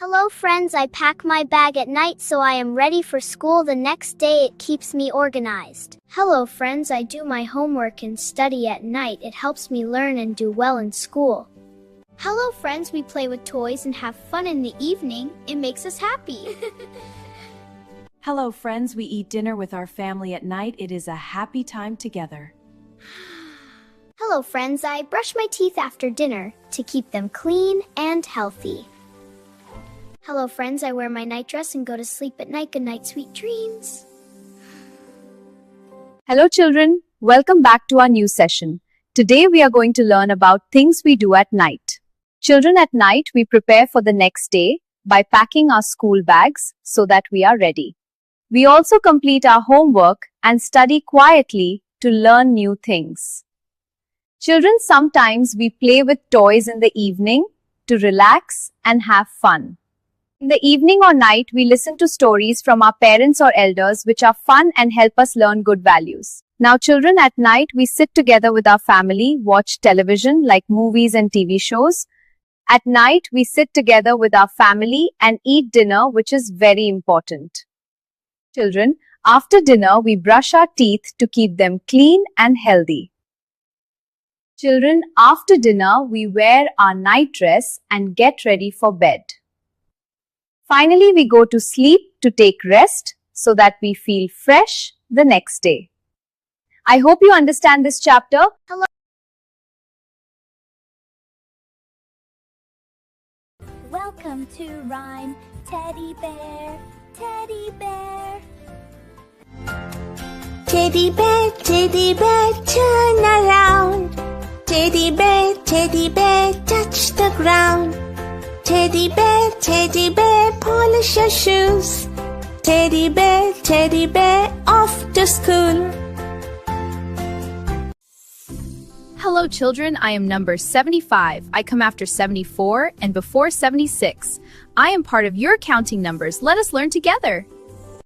Hello friends, I pack my bag at night so I am ready for school the next day. It keeps me organized. Hello friends, I do my homework and study at night. It helps me learn and do well in school. Hello friends, we play with toys and have fun in the evening. It makes us happy. Hello friends, we eat dinner with our family at night. It is a happy time together. Hello friends, I brush my teeth after dinner to keep them clean and healthy. Hello friends, I wear my night dress and go to sleep at night. Good night, sweet dreams. Hello children, welcome back to our new session. Today we are going to learn about things we do at night. Children, at night we prepare for the next day by packing our school bags so that we are ready. We also complete our homework and study quietly to learn new things. Children, sometimes we play with toys in the evening to relax and have fun. In the evening or night, we listen to stories from our parents or elders which are fun and help us learn good values. Now children, at night we sit together with our family, watch television like movies and TV shows. At night we sit together with our family and eat dinner, which is very important. Children, after dinner we brush our teeth to keep them clean and healthy. Children, after dinner we wear our night dress and get ready for bed. Finally, we go to sleep to take rest so that we feel fresh the next day. I hope you understand this chapter. Hello. Welcome to Rhyme. Teddy bear, teddy bear. Teddy bear, turn around. Teddy bear, touch the ground. Teddy bear, polish your shoes. Teddy bear, off to school. Hello children, I am number 75. I come after 74 and before 76. I am part of your counting numbers. Let us learn together.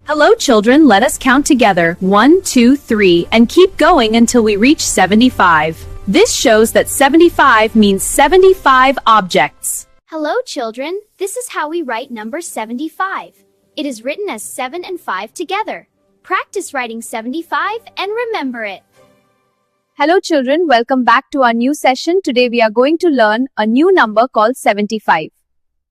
Hello children, let us count together. 1, 2, 3, and keep going until we reach 75. This shows that 75 means 75 objects. Hello children, this is how we write number 75. It is written as 7 and 5 together. Practice writing 75 and remember it. Hello children, welcome back to our new session. Today we are going to learn a new number called 75.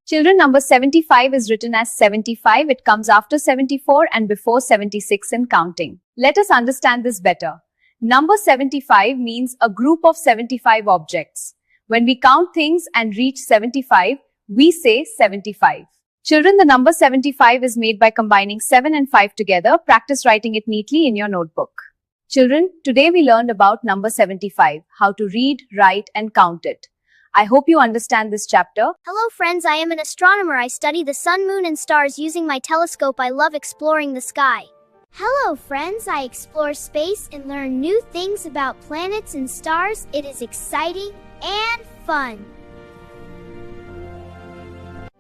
Children, number 75 is written as 75. It comes after 74 and before 76 in counting. Let us understand this better. Number 75 means a group of 75 objects. When we count things and reach 75, we say 75. Children, the number 75 is made by combining 7 and 5 together. Practice writing it neatly in your notebook. Children, today we learned about number 75, how to read, write, and count it. I hope you understand this chapter. Hello friends, I am an astronomer. I study the sun, moon, and stars using my telescope. I love exploring the sky. Hello friends, I explore space and learn new things about planets and stars. It is exciting and fun.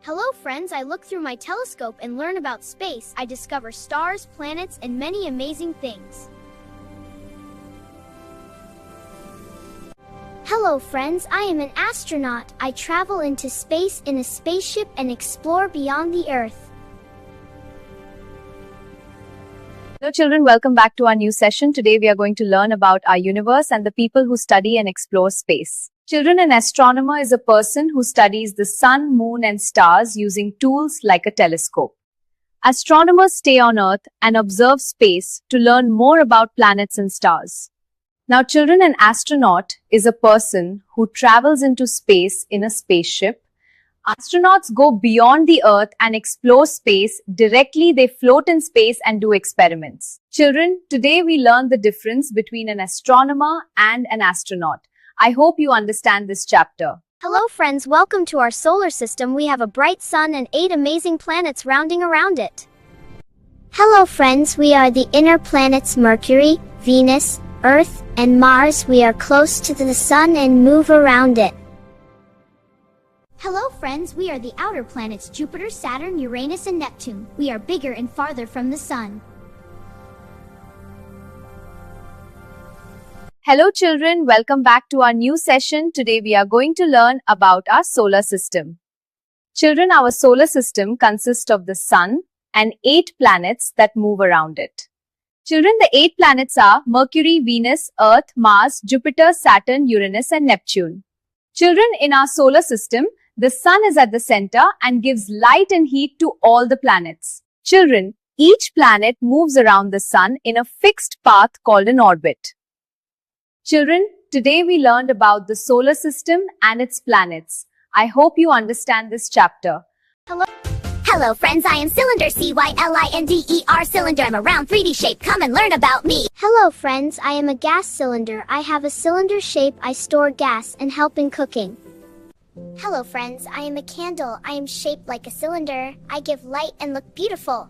Hello friends, I look through my telescope and learn about space. I discover stars, planets, and many amazing things. Hello friends, I am an astronaut. I travel into space in a spaceship and explore beyond the Earth. Hello children, welcome back to our new session. Today we are going to learn about our universe and the people who study and explore space. Children, an astronomer is a person who studies the sun, moon, and stars using tools like a telescope. Astronomers stay on Earth and observe space to learn more about planets and stars. Now children, an astronaut is a person who travels into space in a spaceship. Astronauts go beyond the Earth and explore space. Directly, they float in space and do experiments. Children, today we learn the difference between an astronomer and an astronaut. I hope you understand this chapter. Hello friends, welcome to our solar system. We have a bright sun and 8 amazing planets rounding around it. Hello friends, we are the inner planets Mercury, Venus, Earth, and Mars. We are close to the sun and move around it. Hello friends, we are the outer planets Jupiter, Saturn, Uranus, and Neptune. We are bigger and farther from the sun. Hello children, welcome back to our new session. Today we are going to learn about our solar system. Children, our solar system consists of the sun and 8 planets that move around it. Children, the 8 planets are Mercury, Venus, Earth, Mars, Jupiter, Saturn, Uranus, and Neptune. Children, in our solar system, the sun is at the center and gives light and heat to all the planets. Children, each planet moves around the sun in a fixed path called an orbit. Children, today we learned about the solar system and its planets. I hope you understand this chapter. Hello friends, I am Cylinder, Cylinder, cylinder. I'm a round 3D shape, come and learn about me. Hello friends, I am a gas cylinder. I have a cylinder shape. I store gas and help in cooking. Hello friends, I am a candle. I am shaped like a cylinder. I give light and look beautiful.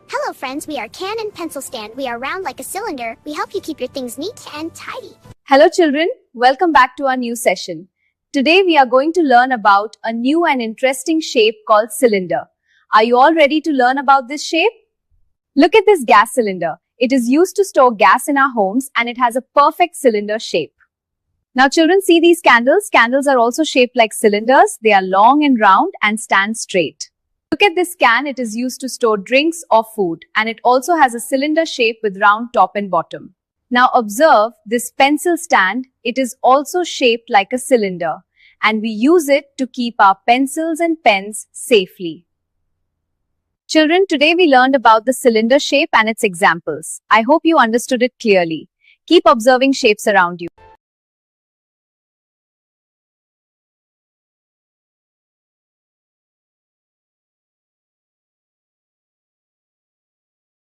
Hello friends, we are can and pencil stand. We are round like a cylinder. We help you keep your things neat and tidy. Hello children, welcome back to our new session. Today we are going to learn about a new and interesting shape called cylinder. Are you all ready to learn about this shape? Look at this gas cylinder. It is used to store gas in our homes and it has a perfect cylinder shape. Now children, see these candles. Candles are also shaped like cylinders. They are long and round and stand straight. Look at this can. It is used to store drinks or food and it also has a cylinder shape with round top and bottom. Now observe this pencil stand. It is also shaped like a cylinder and we use it to keep our pencils and pens safely. Children, today we learned about the cylinder shape and its examples. I hope you understood it clearly. Keep observing shapes around you.